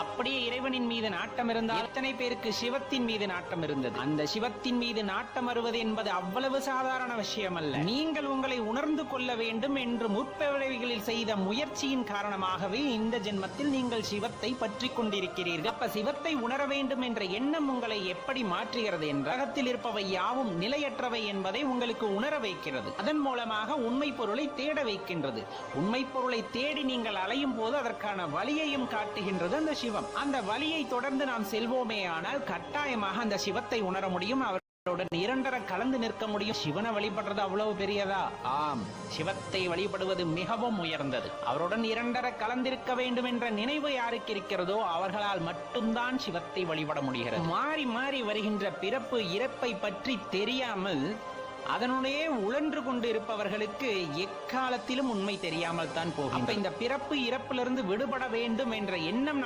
அப்படியே இறைவனின் மீது நாட்டம் இருந்தால் எத்தனை பேருக்கு சிவத்தின் மீது நாட்டம் இருந்தது? அந்த சிவத்தின் மீது நாட்டம் வருவது என்பது அவ்வளவு சாதாரண விஷயம் அல்ல. நீங்கள் உங்களை உணர்ந்து கொள்ள வேண்டும் என்று முற்பிறவிகளில் செய்த முயற்சியின் காரணமாகவே இந்த ஜென்மத்தில் நீங்கள் சிவத்தை பற்றி கொண்டிருக்கிறீர்கள். அப்ப சிவத்தை உணர வேண்டும் என்ற எண்ணம் உங்களை எப்படி மாற்றுகிறது என்ற உலகத்தில் இருப்பவை யாவும் நிலையற்றவை என்பதை உங்களுக்கு உணர வைக்கிறது. அதன் மூலமாக உண்மை பொருளை தேட வைக்கின்றது. உண்மை பொருளை தேடி நீங்கள் அலையும் போது அதற்கான வழியையும் காட்டுகின்றது அந்த சிவம். அந்த வழியை தொடர்ந்து நாம் செல்வோமே ஆனால் கட்டாயமாக அந்த சிவத்தை உணர முடியும். அவருடன் இரண்டர கலந்து நிற்க முடியும். சிவனை வழிபடுறது அவ்வளவு பெரியதா? ஆம், சிவத்தை வழிபடுவது மிகவும் உயர்ந்தது. அவருடன் இரண்டர கலந்திருக்க வேண்டும் என்ற நினைவு யாருக்கு இருக்கிறதோ அவர்களால் மட்டும்தான் சிவத்தை வழிபட முடிகிறது. மாறி மாறி வருகின்ற பிறப்பு இறப்பை பற்றி தெரியாமல் அதனுடைய உழன்று கொண்டு இருப்பவர்களுக்கு எக்காலத்திலும் உண்மை தெரியாமல் தான் போகும். இந்த பிறப்பு இறப்பிலிருந்து விடுபட வேண்டும் என்ற எண்ணம்